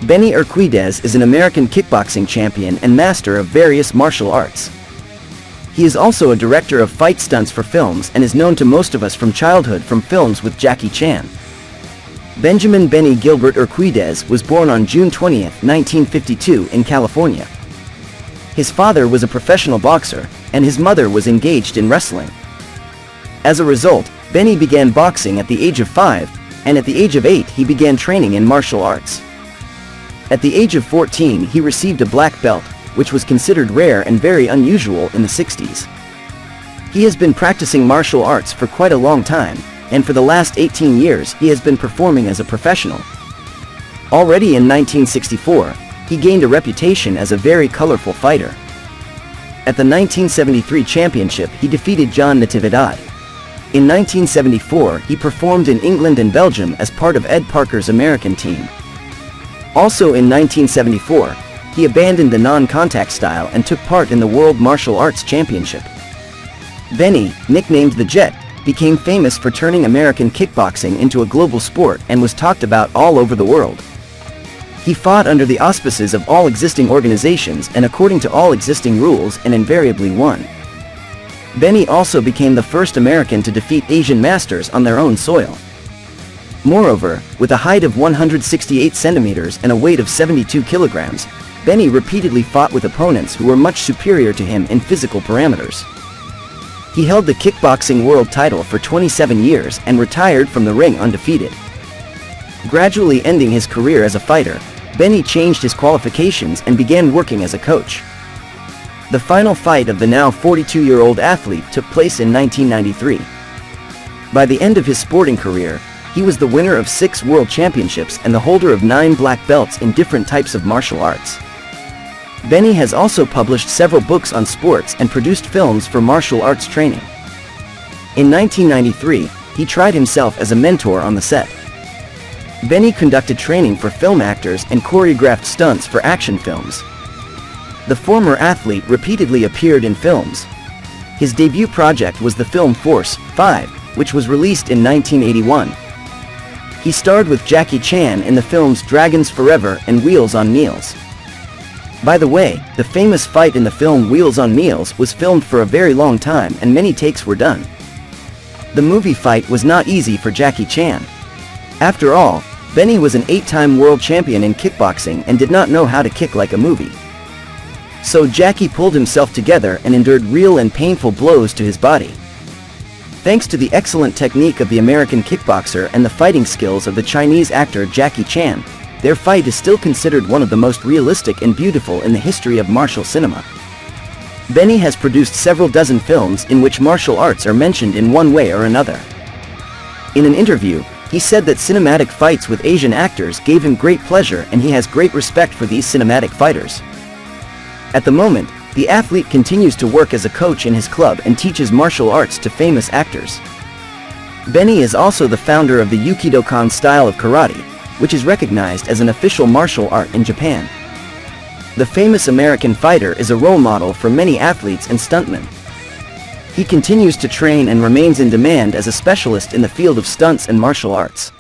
Benny Urquidez is an American kickboxing champion and master of various martial arts. He is also a director of fight stunts for films and is known to most of us from childhood from films with Jackie Chan. Benjamin Benny Gilbert Urquidez was born on June 20, 1952 in California. His father was a professional boxer, and his mother was engaged in wrestling. As a result, Benny began boxing at the age of 5, and at the age of 8 he began training in martial arts. At the age of 14 he received a black belt, which was considered rare and very unusual in the 60s. He has been practicing martial arts for quite a long time, and for the last 18 years he has been performing as a professional. Already in 1964, he gained a reputation as a very colorful fighter. At the 1973 championship he defeated John Natividad. In 1974 he performed in England and Belgium as part of Ed Parker's American team. Also in 1974, he abandoned the non-contact style and took part in the World Martial Arts Championship. Benny, nicknamed the Jet, became famous for turning American kickboxing into a global sport and was talked about all over the world. He fought under the auspices of all existing organizations and according to all existing rules and invariably won. Benny also became the first American to defeat Asian masters on their own soil. Moreover, with a height of 168 centimeters and a weight of 72 kilograms, Benny repeatedly fought with opponents who were much superior to him in physical parameters. He held the kickboxing world title for 27 years and retired from the ring undefeated. Gradually ending his career as a fighter, Benny changed his qualifications and began working as a coach. The final fight of the now 42-year-old athlete took place in 1993. By the end of his sporting career, he was the winner of 6 world championships and the holder of 9 black belts in different types of martial arts. Benny has also published several books on sports and produced films for martial arts training. In 1993, he tried himself as a mentor on the set. Benny conducted training for film actors and choreographed stunts for action films. The former athlete repeatedly appeared in films. His debut project was the film Force 5, which was released in 1981. He starred with Jackie Chan in the films Dragons Forever and Wheels on Meals. By the way, the famous fight in the film Wheels on Meals was filmed for a very long time and many takes were done. The movie fight was not easy for Jackie Chan. After all, Benny was an 8-time world champion in kickboxing and did not know how to kick like a movie. So Jackie pulled himself together and endured real and painful blows to his body. Thanks to the excellent technique of the American kickboxer and the fighting skills of the Chinese actor Jackie Chan, their fight is still considered one of the most realistic and beautiful in the history of martial cinema. Benny has produced several dozen films in which martial arts are mentioned in one way or another. In an interview, he said that cinematic fights with Asian actors gave him great pleasure and he has great respect for these cinematic fighters. At the moment, the athlete continues to work as a coach in his club and teaches martial arts to famous actors. Benny is also the founder of the Yukidokan style of karate, which is recognized as an official martial art in Japan. The famous American fighter is a role model for many athletes and stuntmen. He continues to train and remains in demand as a specialist in the field of stunts and martial arts.